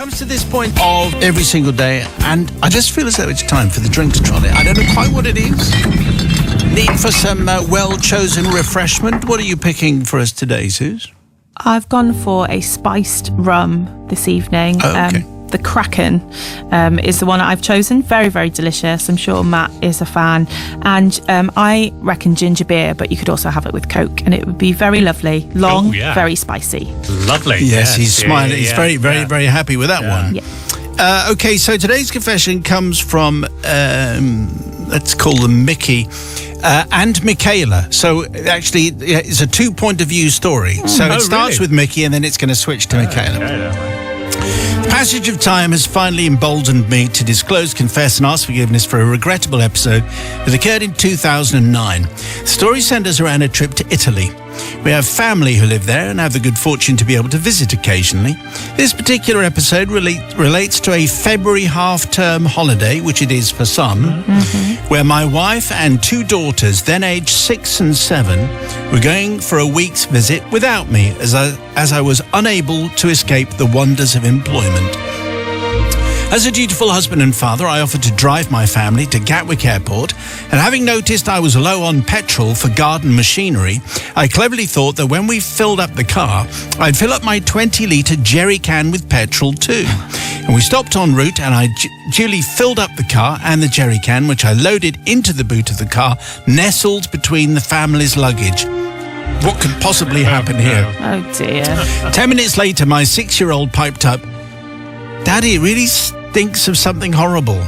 comes to this point of every single day, and I just feel as though it's time for the drinks trolley. I don't know quite what it is. Need for some well-chosen refreshment. What are you picking for us today, Suze? I've gone for a spiced rum this evening. Oh, okay. The Kraken is the one I've chosen. Very, very delicious. I'm sure Matt is a fan. And I reckon ginger beer, but you could also have it with Coke, and it would be very lovely. Long, very spicy. Lovely. Yes, he's smiling. He's very, very, very happy with that one. Yeah. Okay, so today's confession comes from, let's call them Mickey and Michaela. So actually, it's a two-point-of-view story. So it starts with Mickey, and then it's going to switch to Michaela. The passage of time has finally emboldened me to disclose, confess and ask forgiveness for a regrettable episode that occurred in 2009. The story centres around a trip to Italy. We have family who live there and have the good fortune to be able to visit occasionally. This particular episode relates to a February half-term holiday, which it is for some, where my wife and two daughters, then aged 6 and 7, were going for a week's visit without me, as I was unable to escape the wonders of employment. As a dutiful husband and father, I offered to drive my family to Gatwick Airport, and having noticed I was low on petrol for garden machinery, I cleverly thought that when we filled up the car, I'd fill up my 20-litre jerry can with petrol too. And we stopped en route, and I duly filled up the car and the jerry can, which I loaded into the boot of the car, nestled between the family's luggage. What could possibly happen here? Oh dear. 10 minutes later, my 6-year-old piped up, "Daddy, it really stinks of something horrible."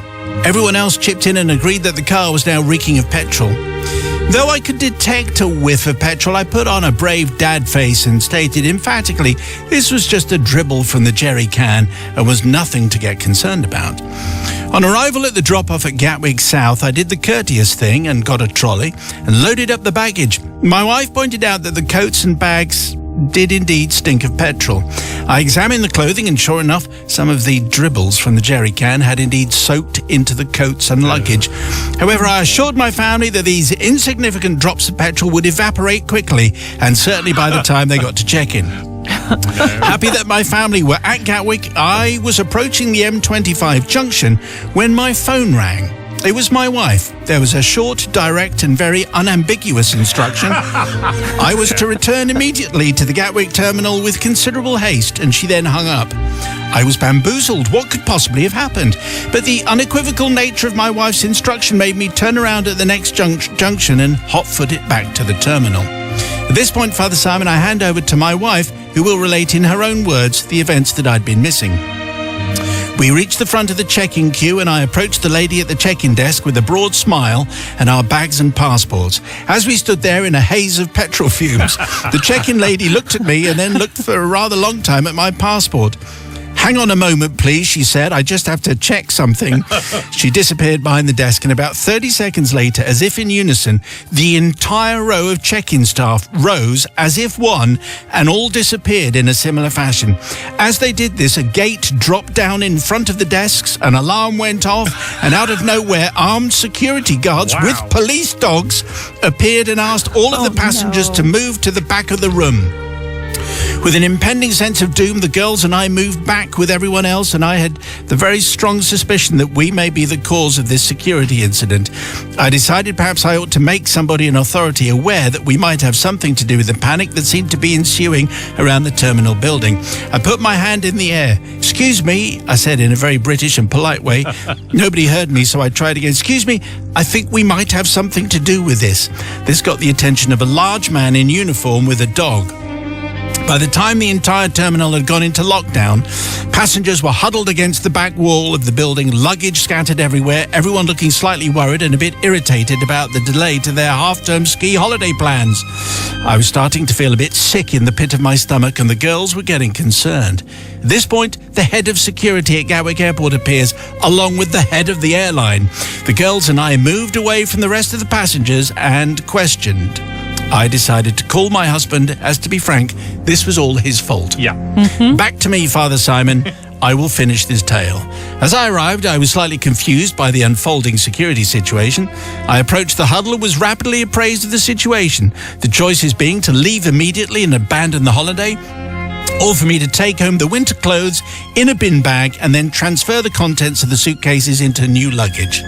Everyone else chipped in and agreed that the car was now reeking of petrol. Though I could detect a whiff of petrol, I put on a brave dad face and stated emphatically this was just a dribble from the jerry can and was nothing to get concerned about. On arrival at the drop-off at Gatwick South, I did the courteous thing and got a trolley and loaded up the baggage. My wife pointed out that the coats and bags did indeed stink of petrol. I examined the clothing, and sure enough, some of the dribbles from the jerry can had indeed soaked into the coats and luggage. However, I assured my family that these insignificant drops of petrol would evaporate quickly, and certainly by the time they got to check-in. Happy that my family were at Gatwick, I was approaching the M25 junction when my phone rang. It was my wife. There was a short, direct and very unambiguous instruction. I was to return immediately to the Gatwick terminal with considerable haste, and she then hung up. I was bamboozled. What could possibly have happened? But the unequivocal nature of my wife's instruction made me turn around at the next junction and hot-foot it back to the terminal. At this point, Father Simon, I hand over to my wife, who will relate in her own words the events that I'd been missing. We reached the front of the check-in queue, and I approached the lady at the check-in desk with a broad smile and our bags and passports. As we stood there in a haze of petrol fumes, the check-in lady looked at me and then looked for a rather long time at my passport. "Hang on a moment, please," she said. "I just have to check something." She disappeared behind the desk, and about 30 seconds later, as if in unison, the entire row of check-in staff rose as if one, and all disappeared in a similar fashion. As they did this, a gate dropped down in front of the desks, an alarm went off, and out of nowhere, armed security guards with police dogs appeared and asked all of the passengers to move to the back of the room. With an impending sense of doom, the girls and I moved back with everyone else, and I had the very strong suspicion that we may be the cause of this security incident. I decided perhaps I ought to make somebody in authority aware that we might have something to do with the panic that seemed to be ensuing around the terminal building. I put my hand in the air. "Excuse me," I said in a very British and polite way. Nobody heard me, so I tried again. "Excuse me, I think we might have something to do with this." This got the attention of a large man in uniform with a dog. By the time the entire terminal had gone into lockdown, passengers were huddled against the back wall of the building, luggage scattered everywhere, everyone looking slightly worried and a bit irritated about the delay to their half-term ski holiday plans. I was starting to feel a bit sick in the pit of my stomach, and the girls were getting concerned. At this point, the head of security at Gatwick Airport appears, along with the head of the airline. The girls and I moved away from the rest of the passengers and questioned. I decided to call my husband, as to be frank, this was all his fault. Back to me, Father Simon. I will finish this tale. As I arrived, I was slightly confused by the unfolding security situation. I approached the huddle and was rapidly appraised of the situation, the choices being to leave immediately and abandon the holiday, or for me to take home the winter clothes in a bin bag and then transfer the contents of the suitcases into new luggage.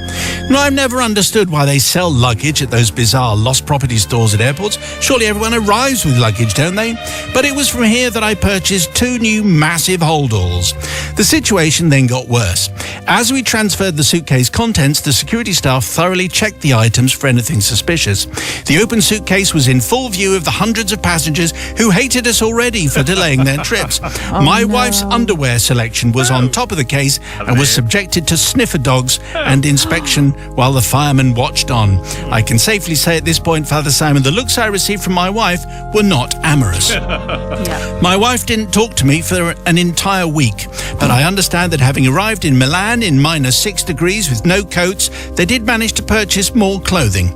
Now, I've never understood why they sell luggage at those bizarre lost property stores at airports. Surely everyone arrives with luggage, don't they? But it was from here that I purchased 2 new massive holdalls. The situation then got worse. As we transferred the suitcase contents, the security staff thoroughly checked the items for anything suspicious. The open suitcase was in full view of the hundreds of passengers who hated us already for delaying their trips. My wife's underwear selection was on top of the case and was subjected to sniffer dogs and inspection while the firemen watched on. I can safely say at this point, Father Simon, the looks I received from my wife were not amorous. My wife didn't talk to me for an entire week, but I understand that having arrived in Milan in -6 degrees with no coats, they did manage to purchase more clothing.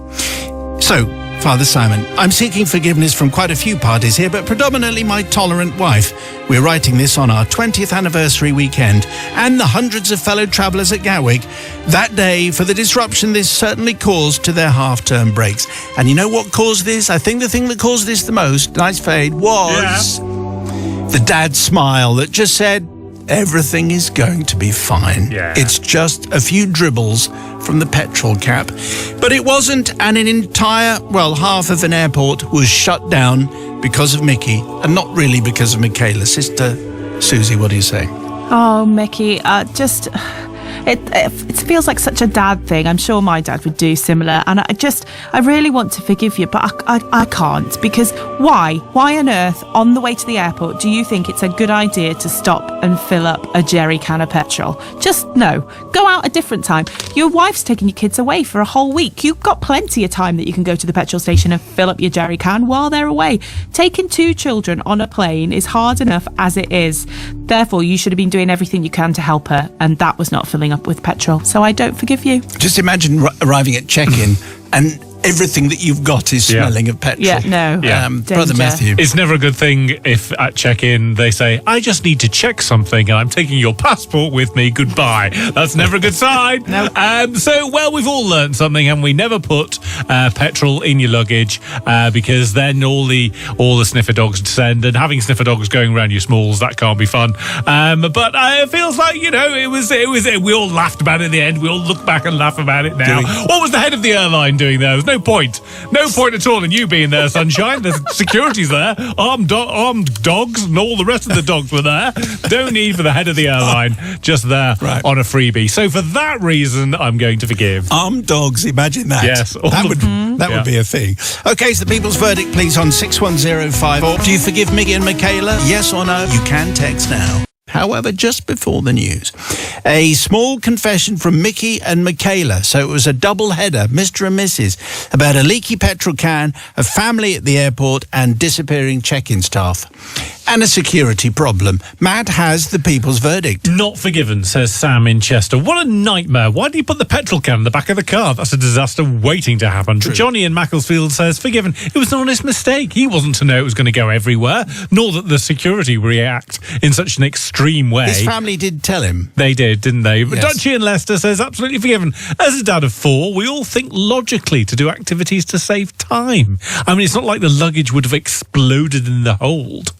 So, Father Simon, I'm seeking forgiveness from quite a few parties here, but predominantly my tolerant wife. We're writing this on our 20th anniversary weekend, and the hundreds of fellow travellers at Gatwick that day for the disruption this certainly caused to their half-term breaks. And you know what caused this? I think the thing that caused this the most, nice fade, was the dad smile that just said, everything is going to be fine. It's just a few dribbles from the petrol cap. But it wasn't, and an entire, half of an airport was shut down because of Mickey, and not really because of Michaela. Sister Susie, what do you say? Oh, Mickey, it feels like such a dad thing. I'm sure my dad would do similar, and I really want to forgive you, but I can't, because why on earth on the way to the airport do you think it's a good idea to stop and fill up a jerry can of petrol? Just no, go out a different time. Your wife's taking your kids away for a whole week. You've got plenty of time that you can go to the petrol station and fill up your jerry can while they're away. Taking 2 children on a plane is hard enough as it is. Therefore, you should have been doing everything you can to help her, and that was not filling up with petrol. So I don't forgive you. Just imagine arriving at check-in and everything that you've got is smelling of petrol. Brother Matthew. It's never a good thing if at check-in they say, I just need to check something and I'm taking your passport with me, goodbye. That's never a good sign. We've all learned something, and we never put petrol in your luggage because then all the sniffer dogs descend, and having sniffer dogs going around your smalls, that can't be fun. But it feels like, we all laughed about it in the end. We all look back and laugh about it now. What was the head of the airline doing there? There's no point at all in you being there, Sunshine. There's security's there, armed dogs, and all the rest of the dogs were there. No need for the head of the airline, just there on a freebie. So for that reason, I'm going to forgive. Armed dogs, imagine that. Yes. That would be a thing. Okay, so the people's verdict, please, on 61054. Do you forgive Mickey and Michaela? Yes or no? You can text now. However, just before the news, a small confession from Mickey and Michaela. So it was a double header, Mr. and Mrs., about a leaky petrol can, a family at the airport, and disappearing check-in staff. And a security problem. Matt has the people's verdict. Not forgiven, says Sam in Chester. What a nightmare. Why do you put the petrol can in the back of the car? That's a disaster waiting to happen. True. Johnny in Macclesfield says, forgiven. It was an honest mistake. He wasn't to know it was going to go everywhere, nor that the security react in such an extreme way. His family did tell him. They did, didn't they? But Yes. Dutchy in Leicester says, absolutely forgiven. As a dad of 4, we all think logically to do activities to save time. I mean, it's not like the luggage would have exploded in the hold.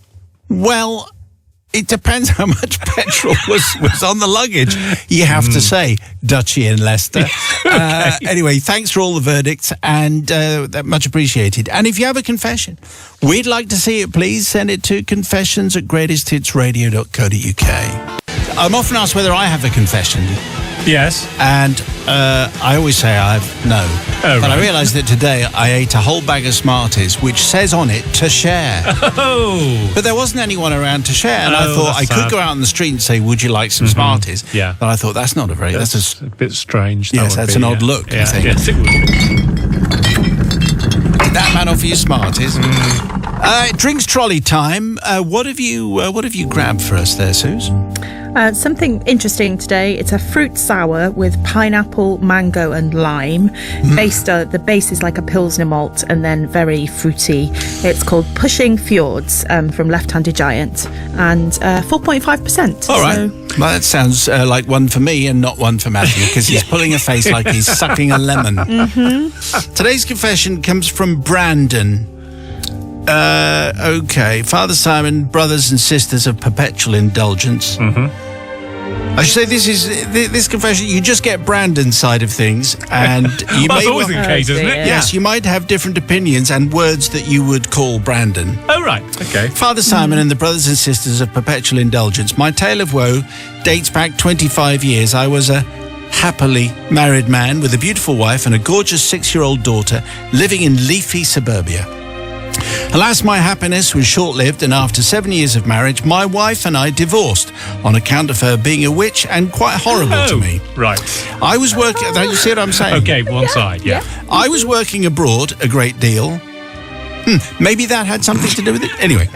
Well, it depends how much petrol was on the luggage, you have to say, Dutchy in Leicester. Anyway, thanks for all the verdicts, and that much appreciated. And if you have a confession, we'd like to see it, please send it to confessions@greatesthitsradio.co.uk. I'm often asked whether I have a confession. Yes. And I always say I have no. But I realised that today I ate a whole bag of Smarties, which says on it, to share. Oh. But there wasn't anyone around to share. And I thought I could go out on the street and say, would you like some Smarties? Yeah. But I thought, that's not a very... That's a bit strange. Yes, that's an odd look, I think. Yes, it would be. That man offer you Smarties. Drinks trolley time. What have you grabbed for us there, Suze? Something interesting today. It's a fruit sour with pineapple, mango and lime. The base is like a Pilsner malt and then very fruity. It's called Pushing Fjords from Left Handed Giant, and 4.5%. All right. Well, that sounds like one for me and not one for Matthew, because he's pulling a face like he's sucking a lemon. Today's confession comes from Brandon. Okay. Father Simon, brothers and sisters of perpetual indulgence. I should say this confession, you just get Brandon's side of things, and you That's may always the case, isn't it? Yes, you might have different opinions and words that you would call Brandon. Oh, right. Okay. Father Simon and the brothers and sisters of perpetual indulgence. My tale of woe dates back 25 years. I was a happily married man with a beautiful wife and a gorgeous 6-year-old daughter living in leafy suburbia. Alas, my happiness was short-lived, and after 7 years of marriage, my wife and I divorced on account of her being a witch and quite horrible to me. Right. I was working... You see what I'm saying? Okay, one side, yeah. I was working abroad a great deal. Maybe that had something to do with it. Anyway.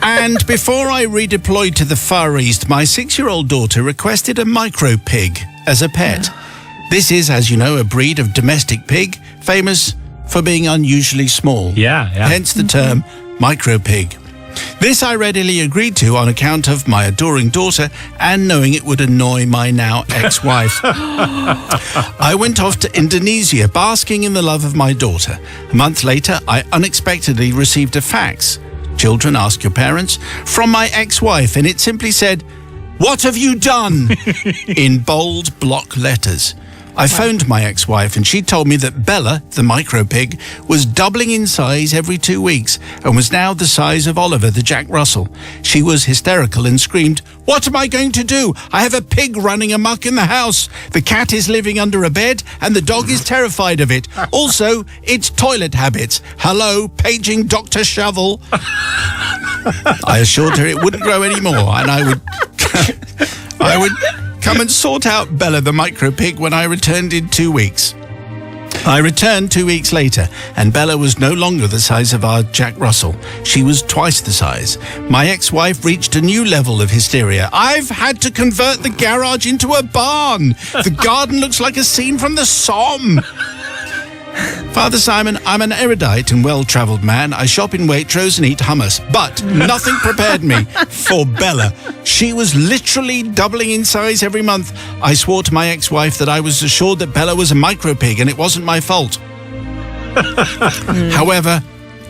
And before I redeployed to the Far East, my 6-year-old daughter requested a micro pig as a pet. This is, as you know, a breed of domestic pig, famous for being unusually small. Yeah. Hence the term micro pig. This I readily agreed to on account of my adoring daughter and knowing it would annoy my now ex-wife. I went off to Indonesia, basking in the love of my daughter. A month later, I unexpectedly received a fax. Children, ask your parents, from my ex-wife, and it simply said, "What have you done?" in bold block letters. I phoned my ex-wife and she told me that Bella, the micro pig, was doubling in size every 2 weeks and was now the size of Oliver, the Jack Russell. She was hysterical and screamed, "What am I going to do? I have a pig running amok in the house. The cat is living under a bed and the dog is terrified of it. Also, its toilet habits. Hello, paging Dr. Shovel." I assured her it wouldn't grow anymore and I would come and sort out Bella the micro pig when I returned in 2 weeks. I returned 2 weeks later, and Bella was no longer the size of our Jack Russell. She was twice the size. My ex-wife reached a new level of hysteria. "I've had to convert the garage into a barn. The garden looks like a scene from the Somme." Father Simon, I'm an erudite and well-travelled man. I shop in Waitrose and eat hummus, but nothing prepared me for Bella. She was literally doubling in size every month. I swore to my ex-wife that I was assured that Bella was a micro pig and it wasn't my fault. However,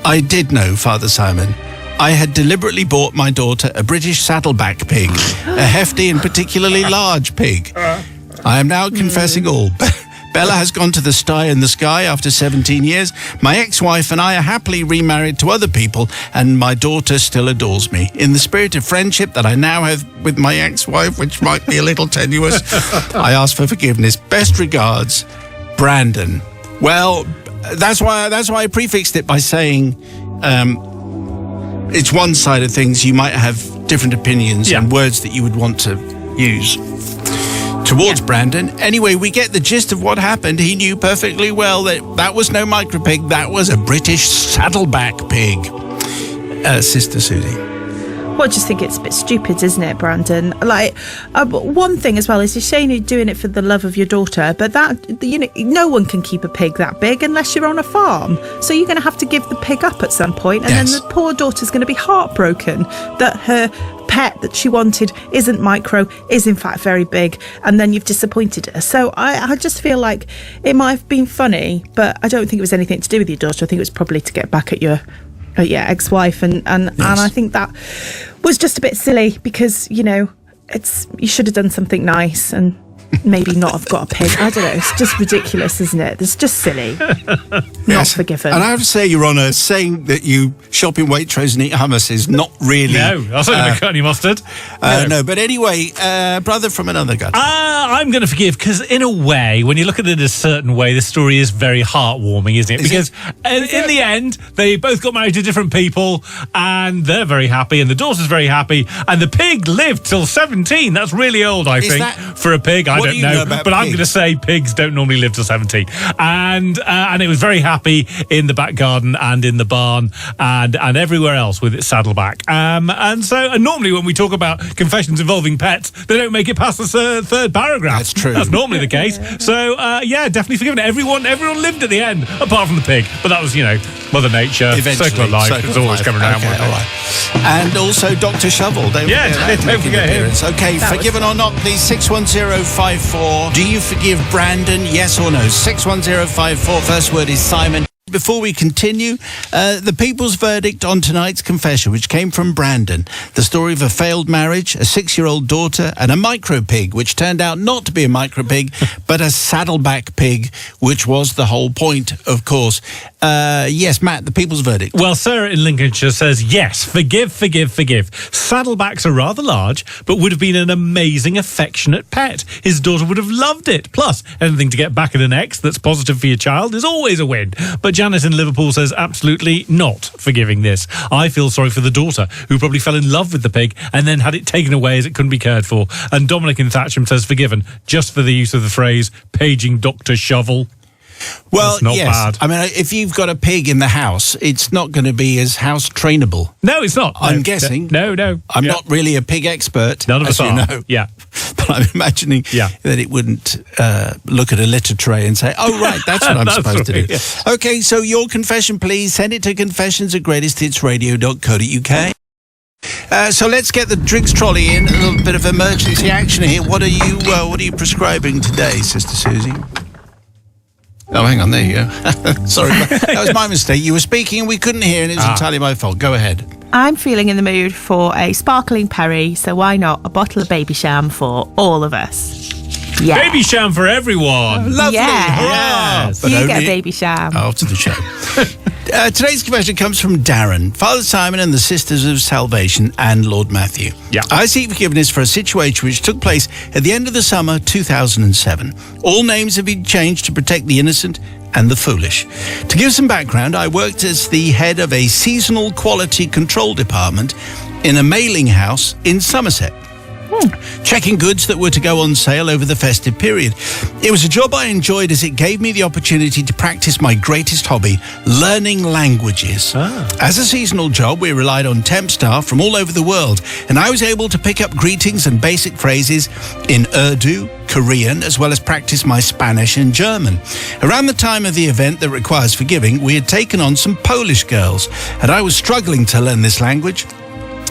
I did know, Father Simon. I had deliberately bought my daughter a British saddleback pig, a hefty and particularly large pig. I am now confessing all. Bella has gone to the sty in the sky after 17 years. My ex-wife and I are happily remarried to other people, and my daughter still adores me. In the spirit of friendship that I now have with my ex-wife, which might be a little tenuous, I ask for forgiveness. Best regards, Brandon. Well, that's why I prefixed it by saying it's one side of things. You might have different opinions and words that you would want to use towards Brandon. Anyway, we get the gist of what happened. He knew perfectly well that was no micro pig. That was a British saddleback pig. Sister Susie. Well, I just think it's a bit stupid, isn't it, Brandon? Like, one thing as well is you're saying you're doing it for the love of your daughter, but that, you know, no one can keep a pig that big unless you're on a farm. So you're going to have to give the pig up at some point, and then the poor daughter's going to be heartbroken that her pet that she wanted isn't micro, is in fact very big, and then you've disappointed her. So I just feel like it might have been funny, but I don't think it was anything to do with your daughter. I think it was probably to get back at your ex-wife, and I think that was just a bit silly because, you know, you should have done something nice and maybe not have got a pig. I don't know, it's just ridiculous, isn't it? It's just silly. Not forgiven. And I have to say, Your Honour, saying that you shop in Waitrose and eat hummus is not really... No, that's not going to cut any mustard. No, but anyway, brother from another gutter. I'm going to forgive, because in a way, when you look at it a certain way, the story is very heartwarming, isn't it? Because in the end, they both got married to different people, and they're very happy, and the daughter's very happy, and the pig lived till 17. That's really old, I think, for a pig. I don't know, but I'm going to say pigs don't normally live till 17. And it was very happy in the back garden and in the barn and everywhere else with its saddleback. And normally when we talk about confessions involving pets, they don't make it past the third paragraph. That's true. That's normally the case. So definitely forgiven. Everyone lived at the end, apart from the pig. But that was, Mother Nature, circle of life. It's always coming around. Okay, all right. And also Dr. Shovel. Don't forget him. Okay, forgiven or not, please, 61054. Do you forgive Brandon? Yes or no? 61054. First word is Simon. Before we continue, the people's verdict on tonight's confession, which came from Brandon. The story of a failed marriage, a 6-year-old daughter, and a micro pig, which turned out not to be a micro pig, but a saddleback pig, which was the whole point, of course. Yes, Matt, the people's verdict. Well, Sarah in Lincolnshire says, yes, forgive. Saddlebacks are rather large, but would have been an amazing, affectionate pet. His daughter would have loved it. Plus, anything to get back at an ex that's positive for your child is always a win. But Janice in Liverpool says, absolutely not forgiving this. I feel sorry for the daughter, who probably fell in love with the pig and then had it taken away as it couldn't be cared for. And Dominic in Thatcham says, forgiven, just for the use of the phrase, paging Dr. Shovel. Well, That's not yes. bad. I mean, if you've got a pig in the house, it's not going to be as house trainable. No, it's not. I'm guessing. No. I'm not really a pig expert. None of us as are. you know. Yeah. But I'm imagining that it wouldn't look at a litter tray and say, oh, right, that's what I'm supposed to do. Yeah. Okay, so your confession, please. Send it to confessions@greatesthitsradio.co.uk. So let's get the drinks trolley in. A little bit of emergency action here. What are you prescribing today, Sister Susie? Oh, hang on, there you go. Sorry, that was my mistake. You were speaking and we couldn't hear, and it was entirely my fault. Go ahead. I'm feeling in the mood for a sparkling perry, so why not a bottle of baby sham for all of us? Yeah. Baby sham for everyone. Lovely. Yeah. Hurrah. Yes. You get a baby sham. After the show. Today's confession comes from Darren, Father Simon and the Sisters of Salvation, and Lord Matthew. Yeah. I seek forgiveness for a situation which took place at the end of the summer 2007. All names have been changed to protect the innocent and the foolish. To give some background, I worked as the head of a seasonal quality control department in a mailing house in Somerset, checking goods that were to go on sale over the festive period. It was a job I enjoyed as it gave me the opportunity to practice my greatest hobby, learning languages. As a seasonal job, we relied on temp staff from all over the world, and I was able to pick up greetings and basic phrases in Urdu, Korean, as well as practice my Spanish and German. Around the time of the event that requires forgiving, we had taken on some Polish girls, and I was struggling to learn this language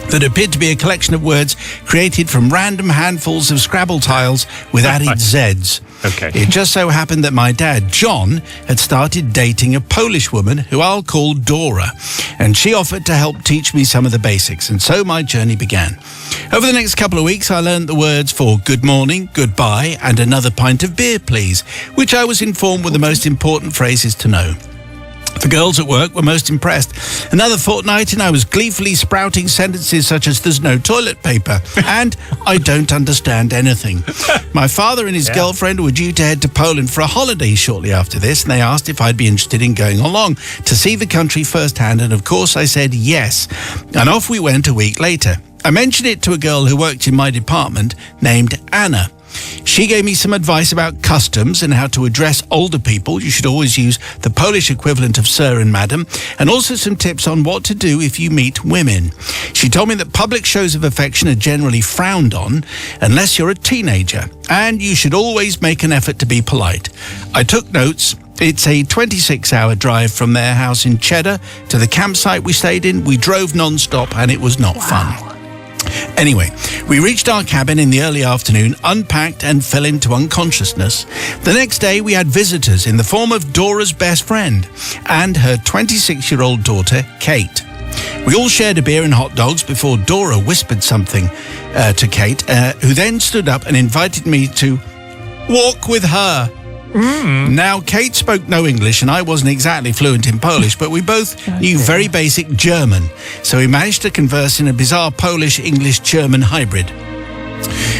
that appeared to be a collection of words created from random handfuls of Scrabble tiles with added Zs. Okay. It just so happened that my dad, John, had started dating a Polish woman who I'll call Dora, and she offered to help teach me some of the basics, and so my journey began. Over the next couple of weeks, I learned the words for good morning, goodbye, and another pint of beer, please, which I was informed were the most important phrases to know. The girls at work were most impressed. Another fortnight and I was gleefully sprouting sentences such as there's no toilet paper and I don't understand anything. My father and his girlfriend were due to head to Poland for a holiday shortly after this, and they asked if I'd be interested in going along to see the country firsthand, and of course I said yes. And off we went a week later. I mentioned it to a girl who worked in my department named Anna. She gave me some advice about customs and how to address older people. You should always use the Polish equivalent of sir and madam, and also some tips on what to do if you meet women. She told me that public shows of affection are generally frowned on unless you're a teenager, and you should always make an effort to be polite. I took notes. It's a 26-hour drive from their house in Cheddar to the campsite we stayed in. We drove non-stop and it was not fun. Anyway, we reached our cabin in the early afternoon, unpacked and fell into unconsciousness. The next day we had visitors in the form of Dora's best friend and her 26-year-old daughter, Kate. We all shared a beer and hot dogs before Dora whispered something to Kate, who then stood up and invited me to walk with her. Now, Kate spoke no English and I wasn't exactly fluent in Polish, but we both knew very basic German, so we managed to converse in a bizarre Polish-English-German hybrid.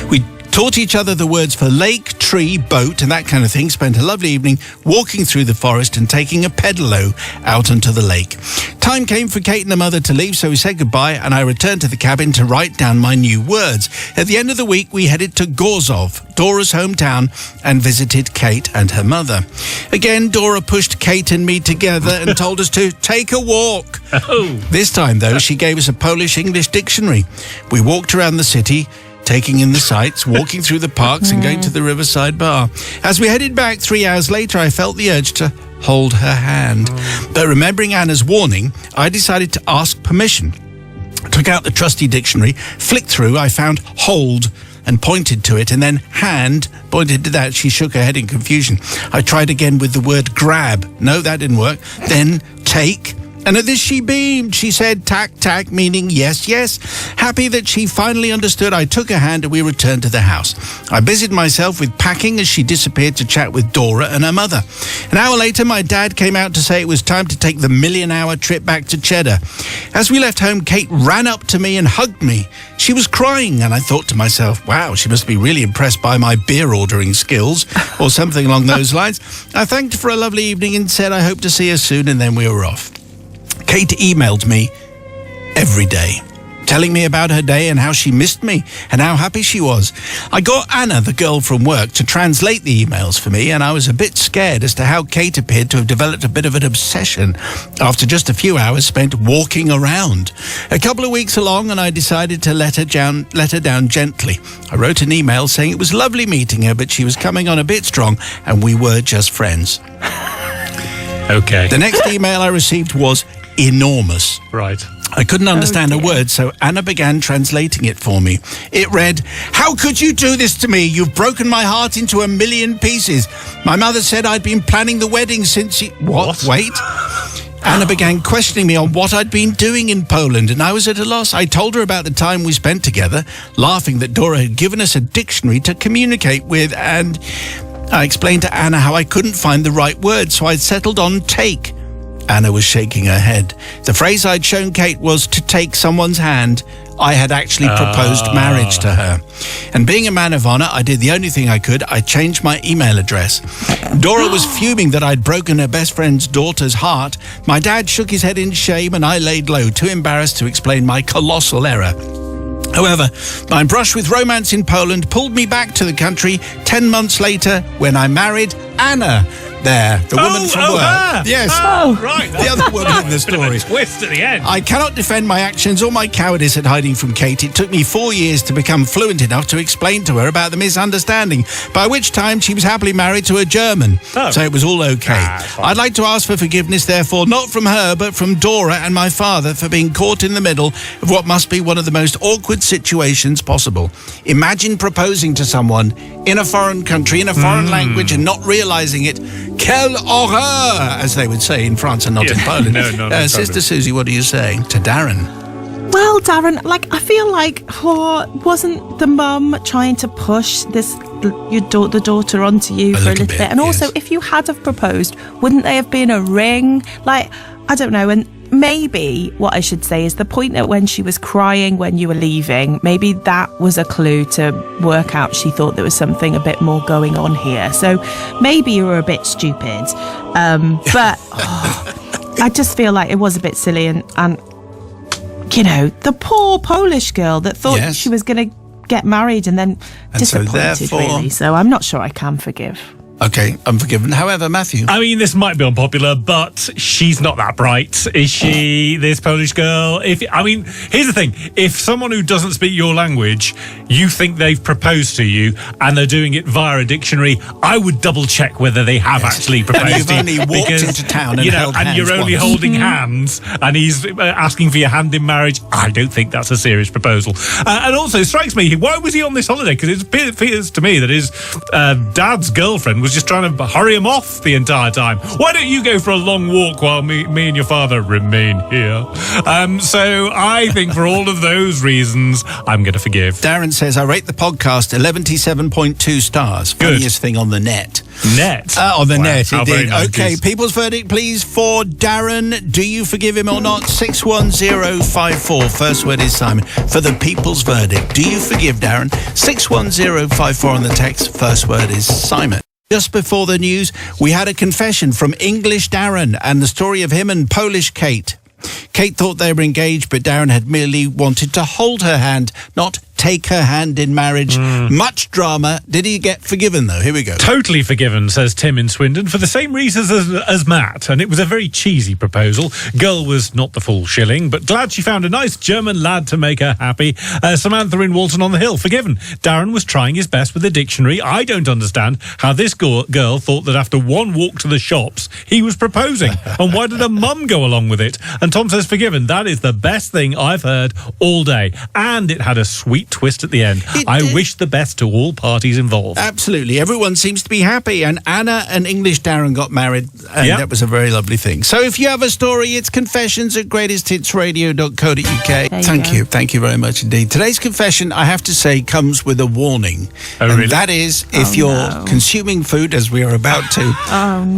We taught each other the words for lake, tree, boat and that kind of thing, spent a lovely evening walking through the forest and taking a pedalo out onto the lake. Time came for Kate and her mother to leave, so we said goodbye and I returned to the cabin to write down my new words. At the end of the week, we headed to Gorzów, Dora's hometown, and visited Kate and her mother. Again, Dora pushed Kate and me together and told us to take a walk. This time, though, she gave us a Polish-English dictionary. We walked around the city, taking in the sights, walking through the parks and going to the Riverside Bar. As we headed back 3 hours later, I felt the urge to hold her hand. But remembering Anna's warning, I decided to ask permission. Took out the trusty dictionary, flicked through, I found hold and pointed to it, and then hand pointed to that. She shook her head in confusion. I tried again with the word grab. No, that didn't work. Then take. And at this she beamed. She said, tack, tack, meaning yes, yes. Happy that she finally understood, I took her hand and we returned to the house. I busied myself with packing as she disappeared to chat with Dora and her mother. An hour later, my dad came out to say it was time to take the million-hour trip back to Cheddar. As we left home, Kate ran up to me and hugged me. She was crying, and I thought to myself, wow, she must be really impressed by my beer ordering skills, or something along those lines. I thanked her for a lovely evening and said I hope to see her soon, and then we were off. Kate emailed me every day, telling me about her day and how she missed me and how happy she was. I got Anna, the girl from work, to translate the emails for me, and I was a bit scared as to how Kate appeared to have developed a bit of an obsession after just a few hours spent walking around. A couple of weeks along, and I decided to let her down gently. I wrote an email saying it was lovely meeting her, but she was coming on a bit strong, and we were just friends. Okay. The next email I received was enormous. Right. I couldn't understand a word, so Anna began translating it for me. It read, "How could you do this to me? You've broken my heart into a million pieces. My mother said I'd been planning the wedding since you..." What? Wait. Anna began questioning me on what I'd been doing in Poland, and I was at a loss. I told her about the time we spent together, laughing that Dora had given us a dictionary to communicate with, and I explained to Anna how I couldn't find the right word, so I'd settled on take. Anna was shaking her head. The phrase I'd shown Kate was to take someone's hand. I had actually proposed marriage to her. And being a man of honor, I did the only thing I could. I changed my email address. Dora was fuming that I'd broken her best friend's daughter's heart. My dad shook his head in shame, and I laid low, too embarrassed to explain my colossal error. However, my brush with romance in Poland pulled me back to the country 10 months later when I married Anna. There, the woman from work. Her. Yes. Oh, right. The other woman in the story. Twist at the end. I cannot defend my actions or my cowardice at hiding from Kate. It took me 4 years to become fluent enough to explain to her about the misunderstanding, by which time she was happily married to a German. Oh. So it was all okay. I'd like to ask for forgiveness, therefore, not from her, but from Dora and my father for being caught in the middle of what must be one of the most awkward situations possible. Imagine proposing to someone in a foreign country, in a foreign language, and not realising it. Quelle horreur, as they would say in France and not in Poland. No, Sister Susie, what do you say to Darren? Well, Darren, I feel like wasn't the mum trying to push the daughter onto you for a little bit? And also, if you had have proposed, wouldn't they have been a ring? I don't know. And maybe what I should say is the point that when she was crying when you were leaving, maybe that was a clue to work out she thought there was something a bit more going on here. So maybe you were a bit stupid. But I just feel like it was a bit silly. And you know, the poor Polish girl that thought she was going to get married and then disappointed, really. So I'm not sure I can forgive. Okay, I'm forgiven. However, Matthew. I mean, this might be unpopular, but she's not that bright, is she, this Polish girl? Here's the thing. If someone who doesn't speak your language, you think they've proposed to you and they're doing it via a dictionary, I would double check whether they have actually proposed to you. And you've only walked into town and held hands. And you're only holding hands and he's asking for your hand in marriage. I don't think that's a serious proposal. And also, it strikes me, why was he on this holiday? Because it appears to me that his dad's girlfriend was just trying to hurry him off the entire time. Why don't you go for a long walk while me and your father remain here? So I think for all of those reasons, I'm going to forgive. Darren says, I rate the podcast 11.2 stars. Good. Funniest thing on the net. On the net, indeed. Nice. Okay, people's verdict, please, for Darren. Do you forgive him or not? 61054. First word is Simon. For the people's verdict, do you forgive Darren? 61054 on the text. First word is Simon. Just before the news, we had a confession from English Darren and the story of him and Polish Kate. Kate thought they were engaged, but Darren had merely wanted to hold her hand, not take her hand in marriage. Much drama. Did he get forgiven, though? Here we go. Totally forgiven, says Tim in Swindon, for the same reasons as Matt. And it was a very cheesy proposal. Girl was not the full shilling, but glad she found a nice German lad to make her happy. Samantha in Walton on the Hill, forgiven. Darren was trying his best with the dictionary. I don't understand how this girl thought that after one walk to the shops, he was proposing. And why did her mum go along with it? And Tom says, forgiven. That is the best thing I've heard all day. And it had a sweet twist at the end. I wish the best to all parties involved. Absolutely. Everyone seems to be happy. And Anna and English Darren got married. And that was a very lovely thing. So if you have a story, it's confessions@greatesthitsradio.co.uk. Thank you very much indeed. Today's confession, I have to say, comes with a warning. Oh, really? And that is, if you're consuming food, as we are about to,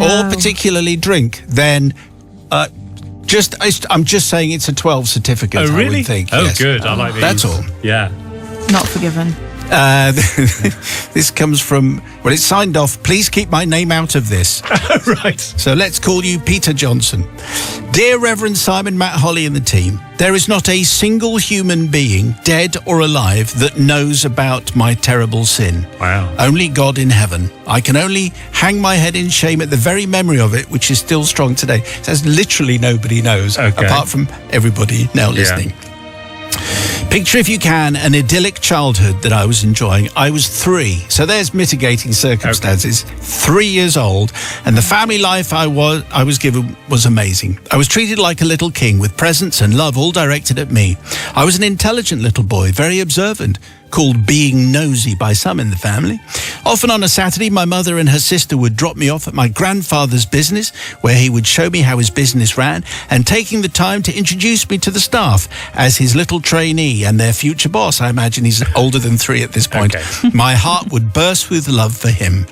or particularly drink, then... I'm just saying it's a 12 certificate. Oh, really? I would think. Oh, yes. good. I like these. That's all. Yeah. Not forgiven. This comes from, well, it's signed off, please keep my name out of this. Right. So let's call you Peter Johnson. Dear Reverend Simon, Matt, Holly and the team, there is not a single human being, dead or alive, that knows about my terrible sin. Wow. Only God in heaven. I can only hang my head in shame at the very memory of it, which is still strong today. Says literally nobody knows, apart from everybody now listening. Yeah. Picture, if you can, an idyllic childhood that I was enjoying. I was 3, so there's mitigating circumstances. 3 years old, and the family life I was given was amazing. I was treated like a little king, with presents and love all directed at me. I was an intelligent little boy, very observant, called being nosy by some in the family. Often on a Saturday, my mother and her sister would drop me off at my grandfather's business, where he would show me how his business ran, and taking the time to introduce me to the staff as his little trainee and their future boss. I imagine he's older than 3 at this point. My heart would burst with love for him.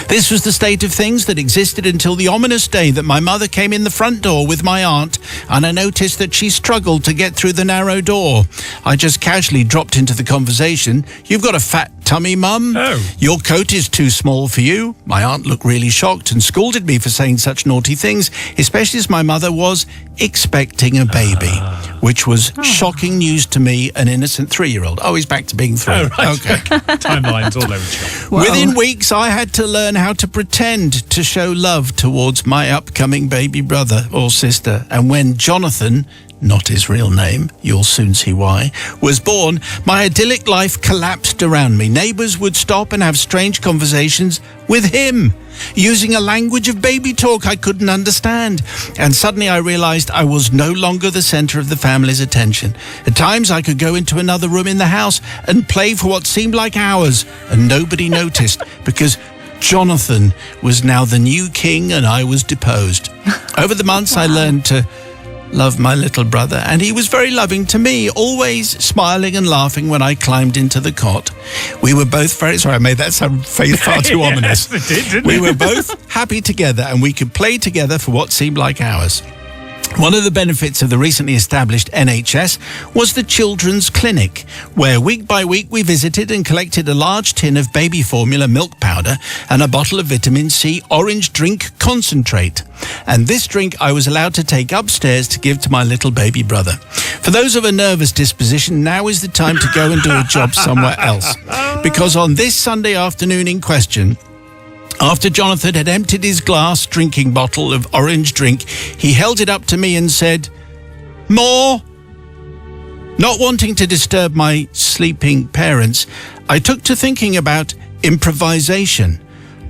This was the state of things that existed until the ominous day that my mother came in the front door with my aunt, and I noticed that she struggled to get through the narrow door. I just casually dropped into the conversation. You've got a fat tummy, Mum. Oh. Your coat is too small for you. My aunt looked really shocked and scolded me for saying such naughty things, especially as my mother was expecting a baby, which was shocking news to me, an innocent 3-year-old. Oh, he's back to being 3. Oh, right. Okay. Timelines all over the shop. Within weeks, I had to learn how to pretend to show love towards my upcoming baby brother or sister. And when Jonathan, not his real name, you'll soon see why, was born, my idyllic life collapsed around me. Neighbours would stop and have strange conversations with him, using a language of baby talk I couldn't understand. And suddenly I realised I was no longer the centre of the family's attention. At times I could go into another room in the house and play for what seemed like hours, and nobody noticed, because Jonathan was now the new king and I was deposed. Over the months I learned to love my little brother, and he was very loving to me, always smiling and laughing when I climbed into the cot. We were both very... Sorry, I made that sound far too ominous. It did, didn't We it? were both happy together, and we could play together for what seemed like hours. One of the benefits of the recently established NHS was the Children's Clinic, where week by week we visited and collected a large tin of baby formula milk powder and a bottle of vitamin C orange drink concentrate. And this drink I was allowed to take upstairs to give to my little baby brother. For those of a nervous disposition, now is the time to go and do a job somewhere else. Because on this Sunday afternoon in question, after Jonathan had emptied his glass drinking bottle of orange drink, he held it up to me and said, "More?" Not wanting to disturb my sleeping parents, I took to thinking about improvisation.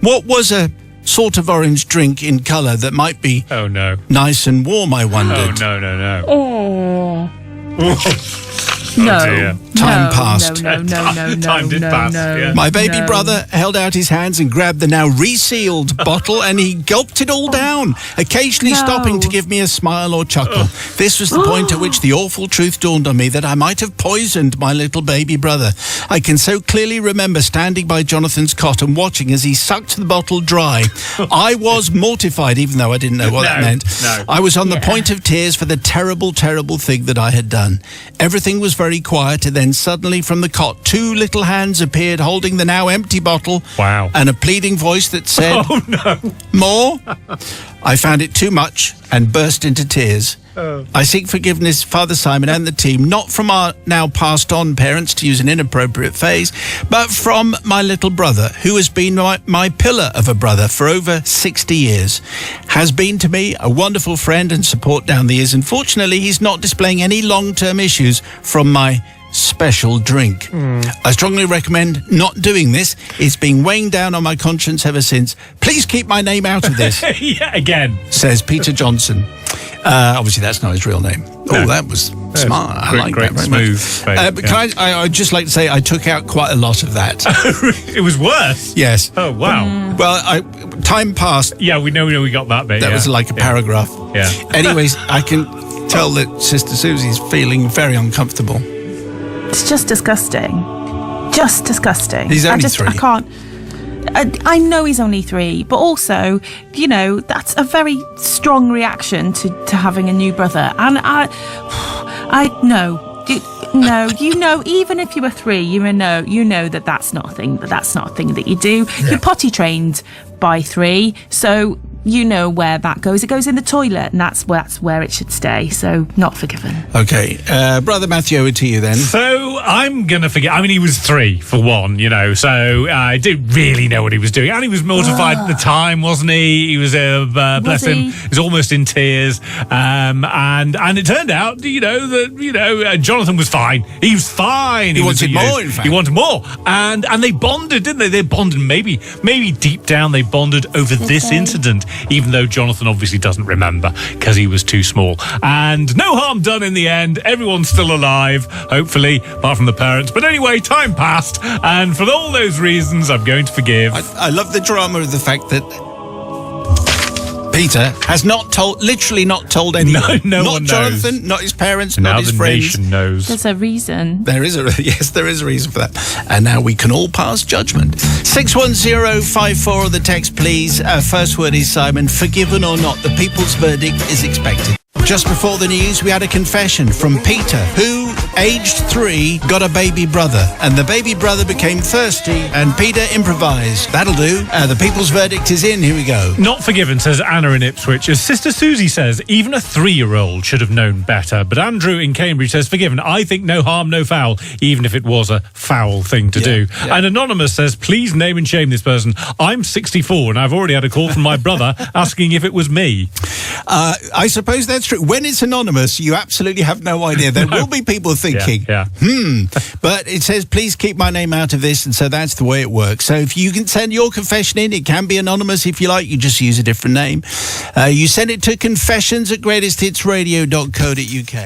What was a sort of orange drink in colour that might be nice and warm, I wondered. Oh. Dear. Time passed. Time did pass. Yeah. My baby brother held out his hands and grabbed the now resealed bottle, and he gulped it all down, occasionally stopping to give me a smile or chuckle. This was the point at which the awful truth dawned on me that I might have poisoned my little baby brother. I can so clearly remember standing by Jonathan's cot and watching as he sucked the bottle dry. I was mortified, even though I didn't know what that meant. I was on the point of tears for the terrible, terrible thing that I had done. Everything was very quiet, and then suddenly from the cot 2 little hands appeared holding the now empty bottle. Wow. And a pleading voice that said, "Oh no, more?" I found it too much and burst into tears. I seek forgiveness, Father Simon and the team, not from our now passed on parents, to use an inappropriate phrase, but from my little brother, who has been my pillar of a brother for over 60 years. Has been to me a wonderful friend and support down the years. Unfortunately, he's not displaying any long-term issues from my special drink. I strongly recommend not doing this. It's been weighing down on my conscience ever since. Please keep my name out of this. Yeah, again, says Peter Johnson. Obviously, that's not his real name. Oh, that was smart. I like great, that very smooth. much. But can I'd just like to say I took out quite a lot of that. It was worse. Yes. Oh wow. Well, time passed. Yeah, we know we got that bit. That was like a paragraph. Yeah. Anyways, I can tell that Sister Susie's feeling very uncomfortable. It's just disgusting. Just disgusting. He's only 3. I can't. I know he's only 3, but also, you know, that's a very strong reaction to having a new brother. And I know, you know, even if you were 3, you know that that's not a thing. That's not a thing that you do. Yeah. You're potty trained by 3, so you know where that goes. It goes in the toilet, and that's where it should stay. So, not forgiven. Okay, Brother Matthew, over to you then. So I'm gonna forget. I mean, he was 3 for one, you know. So I didn't really know what he was doing, and he was mortified at the time, wasn't he? He was, bless him, he was almost in tears. And it turned out, that Jonathan was fine. He was fine. He wanted more. In fact, he wanted more, and they bonded, didn't they? They bonded. Maybe deep down they bonded over this incident. Even though Jonathan obviously doesn't remember because he was too small. And no harm done in the end. Everyone's still alive, hopefully, apart from the parents. But anyway, time passed. And for all those reasons, I'm going to forgive. I love the drama of the fact that Peter has literally not told anyone. No not one Jonathan, knows. Not his parents, Now not his the friends. nation knows. There's a reason. There is a reason for that. And now we can all pass judgment. 61054 on the text, please. First word is Simon. Forgiven or not, the people's verdict is expected. Just before the news, we had a confession from Peter, who, aged 3, got a baby brother. And the baby brother became thirsty, and Peter improvised. That'll do. The people's verdict is in. Here we go. Not forgiven, says Anna in Ipswich. As Sister Susie says, even a 3-year-old should have known better. But Andrew in Cambridge says, forgiven. I think no harm, no foul, even if it was a foul thing to do. Yeah. And Anonymous says, please name and shame this person. I'm 64, and I've already had a call from my brother asking if it was me. I suppose that's true. When it's anonymous, you absolutely have no idea. There will be people thinking, But it says, please keep my name out of this, and so that's the way it works. So if you can send your confession in, it can be anonymous if you like. You just use a different name. You send it to confessions@greatesthitsradio.co.uk.